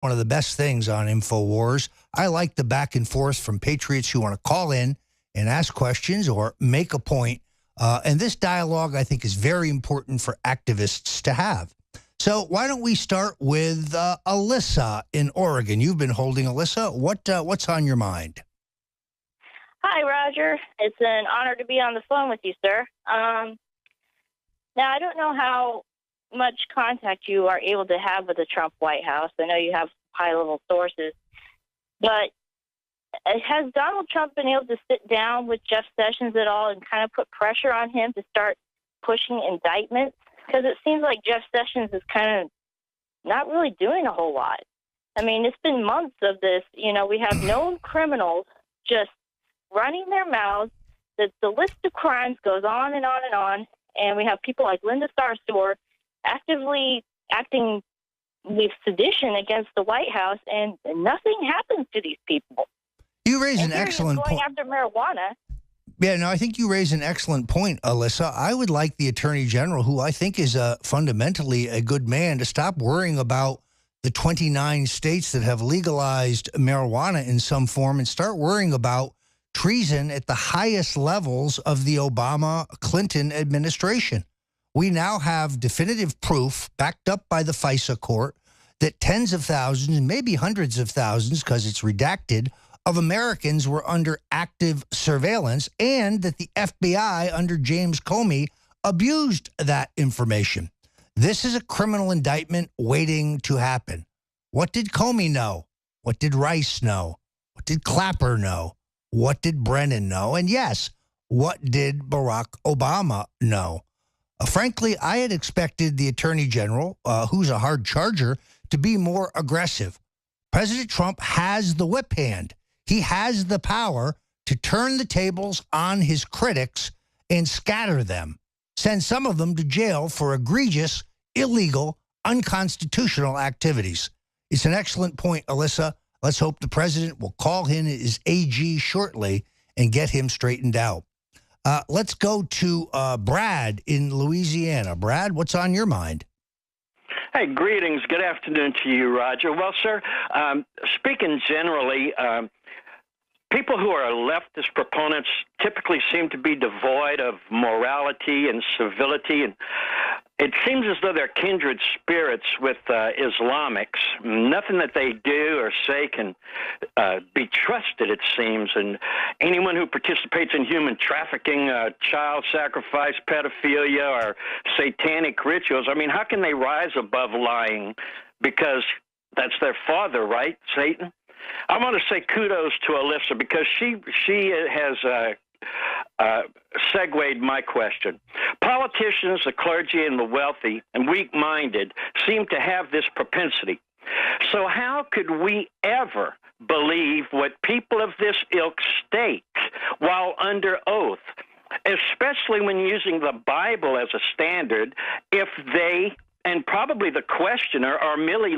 one of the best things on InfoWars. I like the back and forth from patriots who want to call in and ask questions or make a point. And this dialogue, I think, is very important for activists to have. So why don't we start with Alyssa in Oregon? You've been holding, Alyssa. What's on your mind? Hi, Roger. It's an honor to be on the phone with you, sir. Now, I don't know how much contact you are able to have with the Trump White House. I know you have high-level sources. But has Donald Trump been able to sit down with Jeff Sessions at all and kind of put pressure on him to start pushing indictments? Because it seems like Jeff Sessions is kind of not really doing a whole lot. I mean, it's been months of this. You know, we have known criminals just running their mouths. The list of crimes goes on and on and on. And we have people like Linda Sarsour actively acting with sedition against the White House, and nothing happens to these people. You raise an excellent point. Going after marijuana. Yeah, no, I think you raise an excellent point, Alyssa. I would like the Attorney General, who I think is fundamentally a good man, to stop worrying about the 29 states that have legalized marijuana in some form and start worrying about treason at the highest levels of the Obama-Clinton administration. We now have definitive proof, backed up by the FISA court, that tens of thousands, maybe hundreds of thousands, because it's redacted, of Americans were under active surveillance, and that the FBI under James Comey abused that information. This is a criminal indictment waiting to happen. What did Comey know? What did Rice know? What did Clapper know? What did Brennan know? And yes, what did Barack Obama know? Frankly, I had expected the Attorney General, who's a hard charger, to be more aggressive. President Trump has the whip hand. He has the power to turn the tables on his critics and scatter them, send some of them to jail for egregious, illegal, unconstitutional activities. It's an excellent point, Alyssa. Let's hope the president will call in his AG shortly and get him straightened out. Let's go to Brad in Louisiana. Brad, what's on your mind? Hey, greetings. Good afternoon to you, Roger. Well, sir, speaking generally, people who are leftist proponents typically seem to be devoid of morality and civility, and it seems as though they're kindred spirits with Islamics. Nothing that they do or say can be trusted, it seems, and anyone who participates in human trafficking, child sacrifice, pedophilia, or satanic rituals, I mean, how can they rise above lying? Because that's their father, right, Satan? I want to say kudos to Alyssa because she has segued my question. Politicians, the clergy, and the wealthy and weak-minded seem to have this propensity. So how could we ever believe what people of this ilk state while under oath, especially when using the Bible as a standard, if they and probably the questioner are merely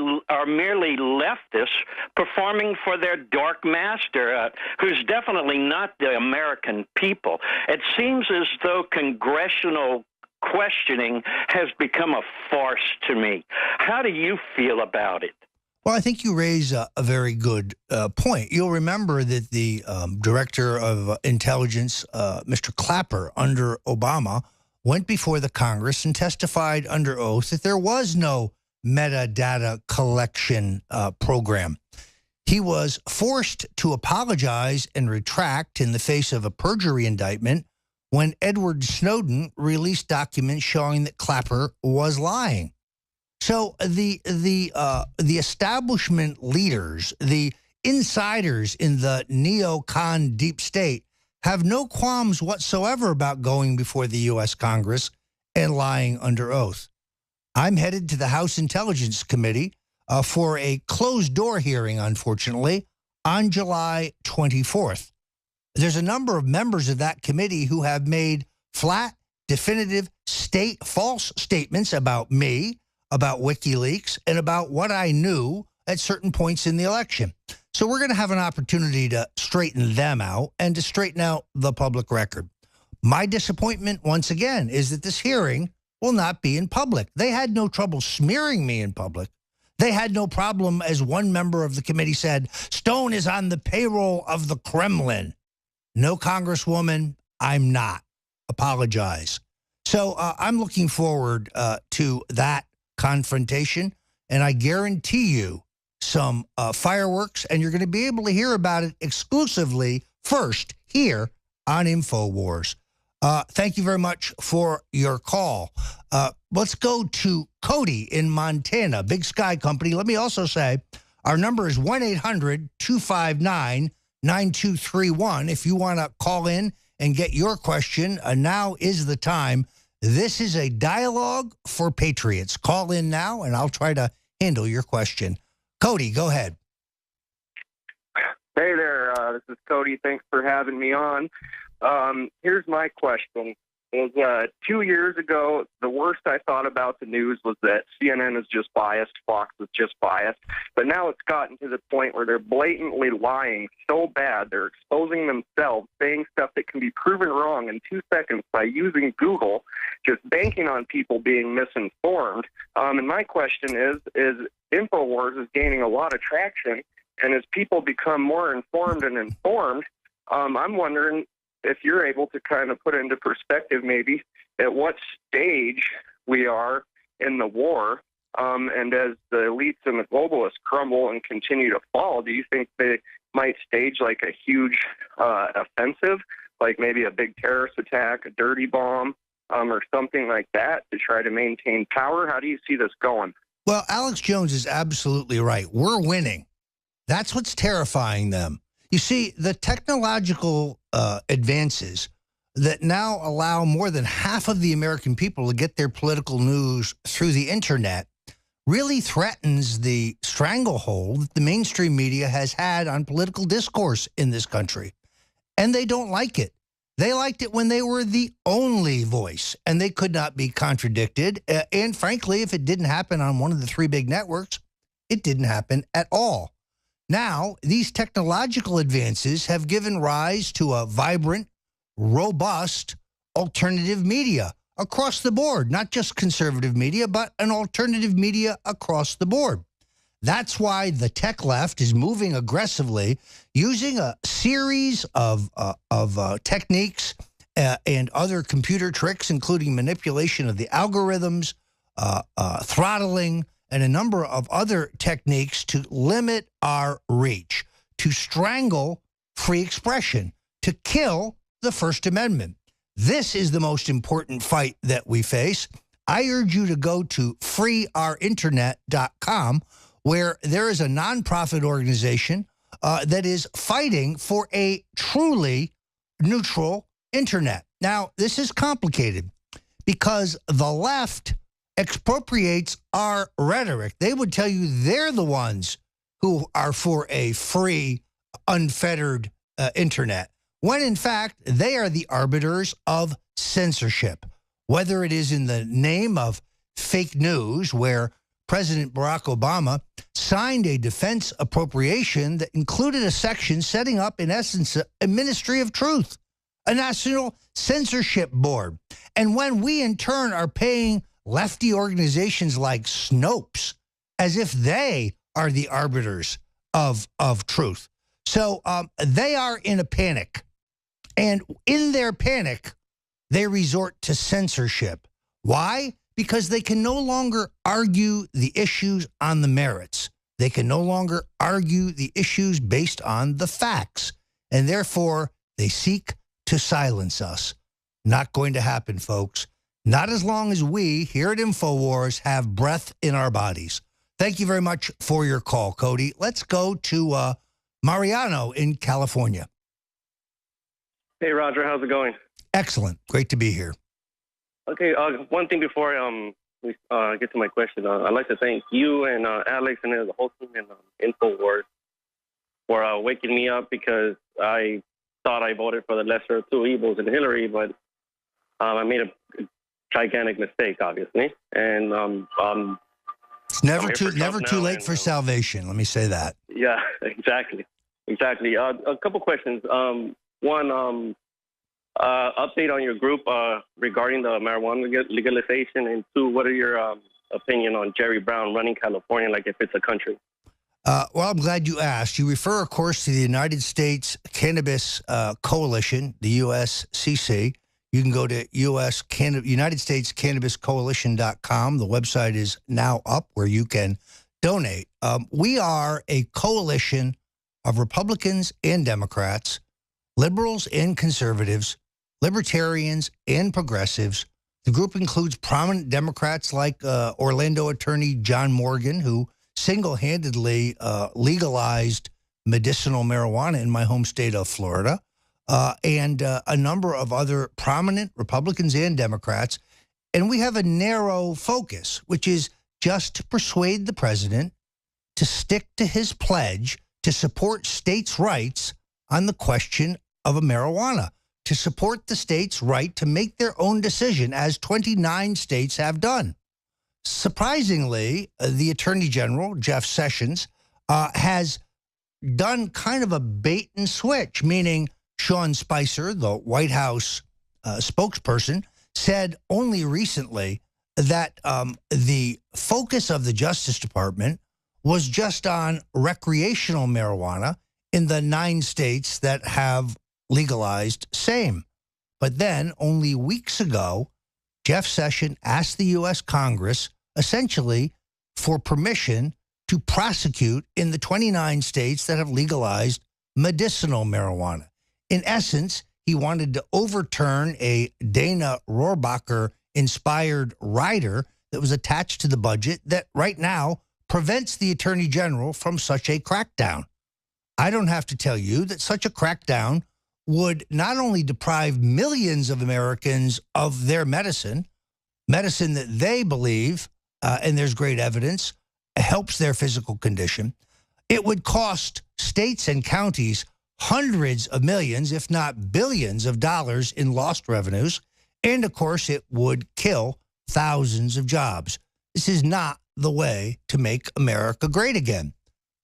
leftists performing for their dark master, who's definitely not the American people? It seems as though congressional questioning has become a farce to me. How do you feel about it? Well, I think you raise a very good point. You'll remember that the director of intelligence, Mr. Clapper, under Obama, went before the Congress and testified under oath that there was no metadata collection program. He was forced to apologize and retract in the face of a perjury indictment when Edward Snowden released documents showing that Clapper was lying. So the establishment leaders, the insiders in the neocon deep state, have no qualms whatsoever about going before the U.S. Congress and lying under oath. I'm headed to the House Intelligence Committee for a closed-door hearing, unfortunately, on July 24th. There's a number of members of that committee who have made flat, definitive, false statements about me, about WikiLeaks, and about what I knew at certain points in the election. So we're going to have an opportunity to straighten them out and to straighten out the public record. My disappointment, once again, is that this hearing will not be in public. They had no trouble smearing me in public. They had no problem, as one member of the committee said, Stone is on the payroll of the Kremlin. No, Congresswoman, I'm not. Apologize. So I'm looking forward to that confrontation, and I guarantee you some fireworks, and you're going to be able to hear about it exclusively first here on InfoWars. Thank you very much for your call. Let's go to Cody in Montana, Big Sky Company. Let me also say our number is 1-800-259-9231. If you want to call in and get your question, now is the time. This is a dialogue for patriots. Call in now, and I'll try to handle your question. Cody, go ahead. Hey there, this is Cody. Thanks for having me on. Here's my question. 2 years ago, the worst I thought about the news was that CNN is just biased, Fox is just biased. But now it's gotten to the point where they're blatantly lying so bad, they're exposing themselves, saying stuff that can be proven wrong in 2 seconds by using Google, just banking on people being misinformed. And my question is InfoWars is gaining a lot of traction, and as people become more informed, I'm wondering if you're able to kind of put into perspective maybe at what stage we are in the war, and as the elites and the globalists crumble and continue to fall, do you think they might stage like a huge offensive, like maybe a big terrorist attack, a dirty bomb, or something like that to try to maintain power? How do you see this going? Well, Alex Jones is absolutely right. We're winning. That's what's terrifying them. You see, the technological advances that now allow more than half of the American people to get their political news through the internet really threatens the stranglehold that the mainstream media has had on political discourse in this country. And they don't like it. They liked it when they were the only voice, and they could not be contradicted. And frankly, if it didn't happen on one of the three big networks, it didn't happen at all. Now, these technological advances have given rise to a vibrant, robust alternative media across the board, not just conservative media, but an alternative media across the board. That's why the tech left is moving aggressively, using a series of techniques and other computer tricks, including manipulation of the algorithms, throttling, and a number of other techniques to limit our reach, to strangle free expression, to kill the First Amendment. This is the most important fight that we face. I urge you to go to freeourinternet.com, where there is a nonprofit organization that is fighting for a truly neutral internet. Now, this is complicated because the left expropriates our rhetoric. They would tell you they're the ones who are for a free, unfettered internet, when in fact they are the arbiters of censorship, whether it is in the name of fake news, where President Barack Obama signed a defense appropriation that included a section setting up, in essence, a Ministry of Truth, a national censorship board. And when we in turn are paying lefty organizations like Snopes as if they are the arbiters of truth. So they are in a panic. And in their panic, they resort to censorship. Why? Because they can no longer argue the issues on the merits. They can no longer argue the issues based on the facts. And therefore, they seek to silence us. Not going to happen, folks. Not as long as we here at InfoWars have breath in our bodies. Thank you very much for your call, Cody. Let's go to Mariano in California. Hey, Roger. How's it going? Excellent. Great to be here. Okay. One thing before we get to my question, I'd like to thank you and Alex and the whole team in InfoWars for waking me up, because I thought I voted for the lesser of two evils in Hillary, but I made a gigantic mistake, obviously, and it's never too late for salvation. Let me say that. Yeah, exactly. A couple questions. One, update on your group regarding the marijuana legalization, and two, what are your opinion on Jerry Brown running California like if it's a country. Well, I'm glad you asked. You refer, of course, to the United States Cannabis Coalition, the USCC. You can go to United States Cannabis Coalition.com. The website is now up where you can donate. We are a coalition of Republicans and Democrats, liberals and conservatives, libertarians and progressives. The group includes prominent Democrats like Orlando attorney John Morgan, who single-handedly legalized medicinal marijuana in my home state of Florida, and a number of other prominent Republicans and Democrats. And we have a narrow focus, which is just to persuade the president to stick to his pledge to support states' rights on the question of marijuana, to support the states' right to make their own decision, as 29 states have done. Surprisingly, the Attorney General, Jeff Sessions, has done kind of a bait and switch, meaning Sean Spicer, the White House spokesperson, said only recently that the focus of the Justice Department was just on recreational marijuana in the 9 states that have legalized same. But then, only weeks ago, Jeff Sessions asked the U.S. Congress essentially for permission to prosecute in the 29 states that have legalized medicinal marijuana. In essence, he wanted to overturn a Dana Rohrabacher-inspired rider that was attached to the budget that right now prevents the Attorney General from such a crackdown. I don't have to tell you that such a crackdown would not only deprive millions of Americans of their medicine that they believe, and there's great evidence, helps their physical condition, it would cost states and counties hundreds of millions, if not billions of dollars in lost revenues, and of course it would kill thousands of jobs. This is not the way to make America great again.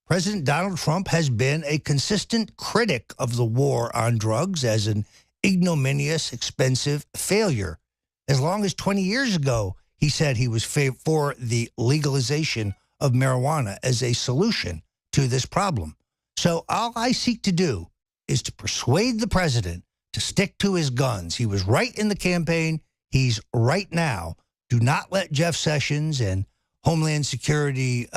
President Donald Trump has been a consistent critic of the war on drugs as an ignominious, expensive failure. As long as 20 years ago, he said he was for the legalization of marijuana as a solution to this problem. So all I seek to do is to persuade the president to stick to his guns. He was right in the campaign. He's right now. Do not let Jeff Sessions and Homeland Security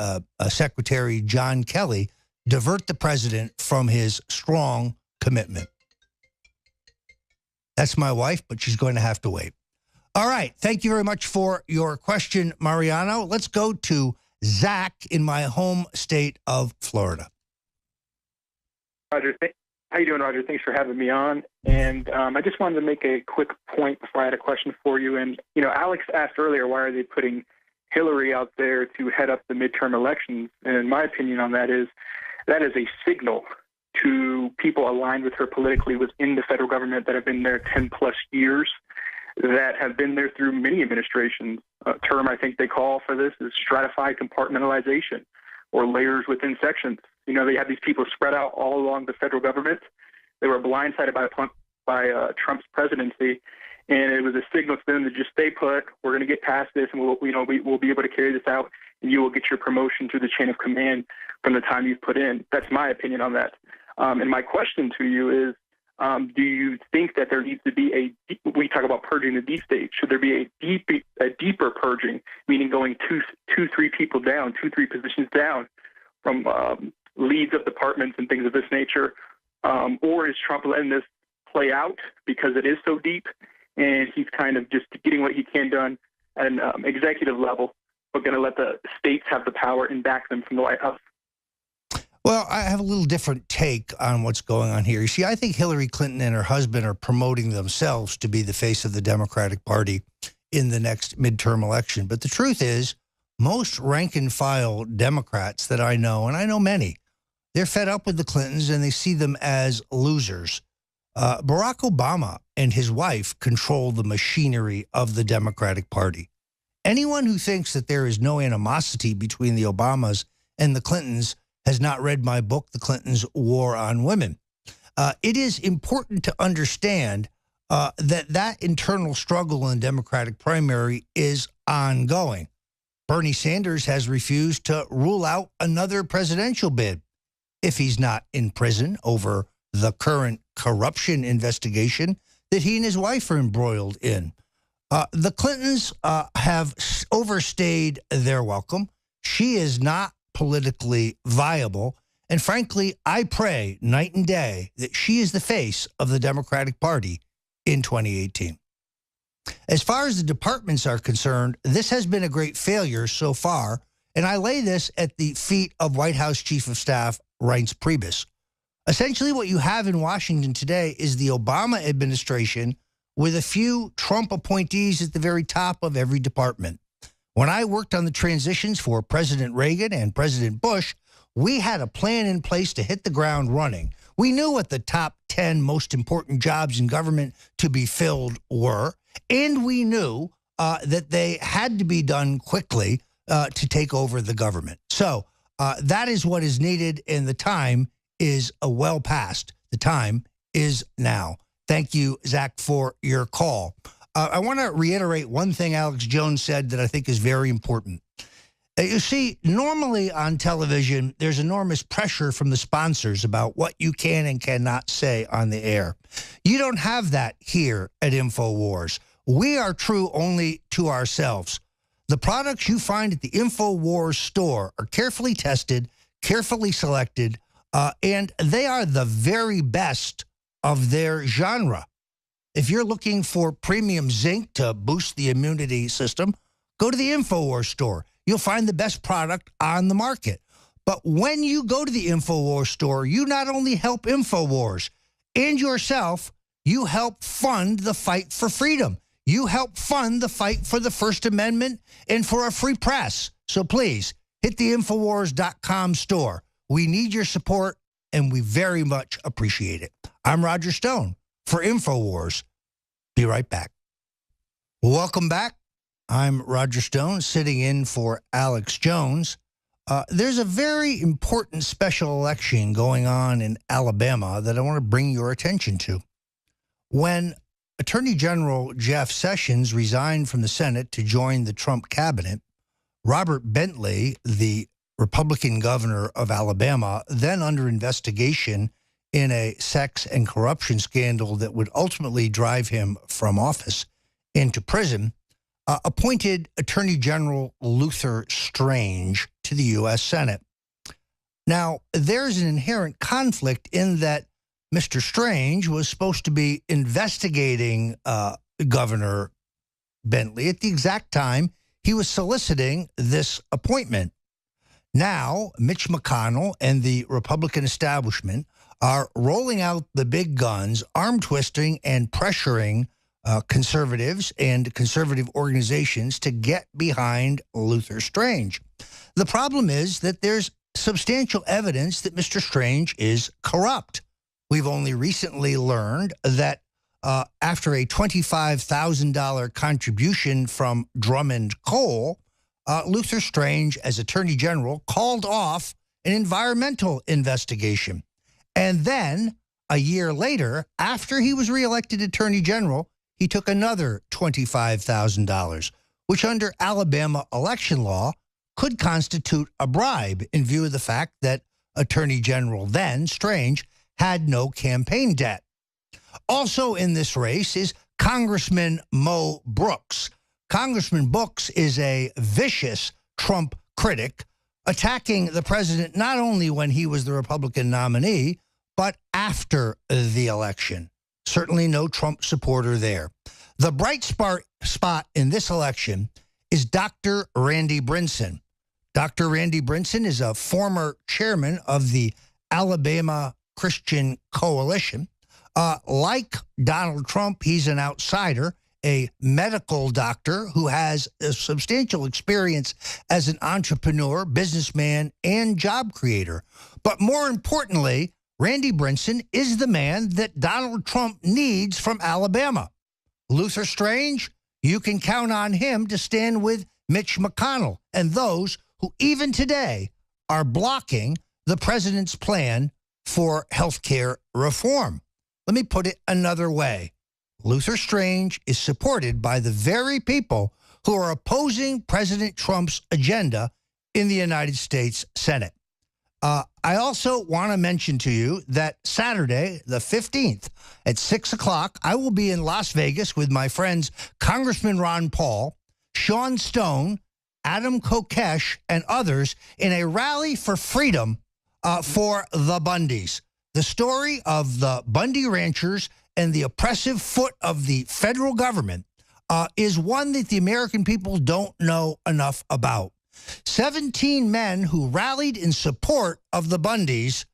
Secretary John Kelly divert the president from his strong commitment. That's my wife, but she's going to have to wait. All right. Thank you very much for your question, Mariano. Let's go to Zach in my home state of Florida. Roger, how you doing, Roger? Thanks for having me on. And I just wanted to make a quick point before I had a question for you. And, Alex asked earlier, why are they putting Hillary out there to head up the midterm elections? And my opinion on that is a signal to people aligned with her politically within the federal government that have been there 10 plus years, that have been there through many administrations. A term I think they call for this is stratified compartmentalization, or layers within sections. They have these people spread out all along the federal government. They were blindsided by Trump's presidency, and it was a signal to them to just stay put. We're going to get past this, and we'll be able to carry this out, and you will get your promotion through the chain of command from the time you've put in. That's my opinion on that. And my question to you is, do you think that there needs to be we talk about purging the deep state, should there be a deeper purging, meaning going two, 3 people down, 2, 3 positions down from leads of departments and things of this nature? Or is Trump letting this play out because it is so deep and he's kind of just getting what he can done at an executive level, but going to let the states have the power and back them from the White House? Well, I have a little different take on what's going on here. You see, I think Hillary Clinton and her husband are promoting themselves to be the face of the Democratic Party in the next midterm election. But the truth is, most rank-and-file Democrats that I know, and I know many, they're fed up with the Clintons and they see them as losers. Barack Obama and his wife control the machinery of the Democratic Party. Anyone who thinks that there is no animosity between the Obamas and the Clintons has not read my book, The Clintons' War on Women. It is important to understand that internal struggle in the Democratic primary is ongoing. Bernie Sanders has refused to rule out another presidential bid if he's not in prison over the current corruption investigation that he and his wife are embroiled in. The Clintons have overstayed their welcome. She is not politically viable. And frankly, I pray night and day that she is the face of the Democratic Party in 2018. As far as the departments are concerned, this has been a great failure so far, and I lay this at the feet of White House Chief of Staff Reince Priebus. Essentially, what you have in Washington today is the Obama administration with a few Trump appointees at the very top of every department. When I worked on the transitions for President Reagan and President Bush, we had a plan in place to hit the ground running. We knew what the top 10 most important jobs in government to be filled were, and we knew that they had to be done quickly to take over the government. So that is what is needed, and the time is well past. The time is now. Thank you, Zach, for your call. I want to reiterate one thing Alex Jones said that I think is very important. You see, normally on television, there's enormous pressure from the sponsors about what you can and cannot say on the air. You don't have that here at InfoWars. We are true only to ourselves. The products you find at the InfoWars store are carefully tested, carefully selected, and they are the very best of their genre. If you're looking for premium zinc to boost the immunity system, go to the InfoWars store. You'll find the best product on the market. But when you go to the InfoWars store, you not only help InfoWars and yourself, you help fund the fight for freedom. You help fund the fight for the First Amendment and for a free press. So please, hit the Infowars.com store. We need your support, and we very much appreciate it. I'm Roger Stone for InfoWars. Be right back. Welcome back. I'm Roger Stone, sitting in for Alex Jones. There's a very important special election going on in Alabama that I want to bring your attention to. When Attorney General Jeff Sessions resigned from the Senate to join the Trump cabinet, Robert Bentley, the Republican governor of Alabama, then under investigation in a sex and corruption scandal that would ultimately drive him from office into prison, appointed Attorney General Luther Strange to the U.S. Senate. Now, there's an inherent conflict in that Mr. Strange was supposed to be investigating Governor Bentley at the exact time he was soliciting this appointment. Now, Mitch McConnell and the Republican establishment are rolling out the big guns, arm twisting and pressuring conservatives and conservative organizations to get behind Luther Strange. The problem is that there's substantial evidence that Mr. Strange is corrupt. We've only recently learned that after a $25,000 contribution from Drummond Cole, Luther Strange, as Attorney General, called off an environmental investigation. And then, a year later, after he was reelected Attorney General, he took another $25,000, which under Alabama election law could constitute a bribe in view of the fact that Attorney General then, Strange, had no campaign debt. Also in this race is Congressman Mo Brooks. Congressman Brooks is a vicious Trump critic, attacking the president not only when he was the Republican nominee, but after the election. Certainly no Trump supporter there. The bright spot in this election is Dr. Randy Brinson. Dr. Randy Brinson is a former chairman of the Alabama Christian Coalition. Like Donald Trump, he's an outsider, a medical doctor who has a substantial experience as an entrepreneur, businessman, and job creator. But more importantly, Randy Brinson is the man that Donald Trump needs from Alabama. Luther Strange, you can count on him to stand with Mitch McConnell and those who even today are blocking the president's plan for health care reform. Let me put it another way. Luther Strange is supported by the very people who are opposing President Trump's agenda in the United States Senate. I also want to mention to you that Saturday, the 15th, at 6 o'clock, I will be in Las Vegas with my friends Congressman Ron Paul, Sean Stone, Adam Kokesh, and others in a rally for freedom for the Bundys. The story of the Bundy ranchers and the oppressive foot of the federal government is one that the American people don't know enough about. 17 men who rallied in support of the Bundys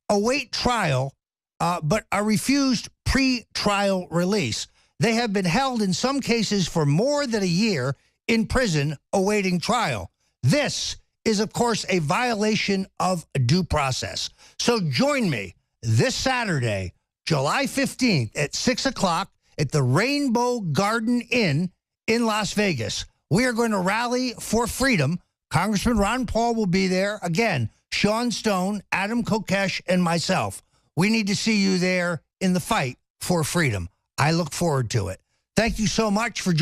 await trial, but are refused pre-trial release. They have been held in some cases for more than a year in prison awaiting trial. This is, of course, a violation of due process. So join me this Saturday, July 15th at 6 o'clock at the Rainbow Garden Inn in Las Vegas. We are going to rally for freedom. Congressman Ron Paul will be there. Again, Sean Stone, Adam Kokesh, and myself. We need to see you there in the fight for freedom. I look forward to it. Thank you so much for joining.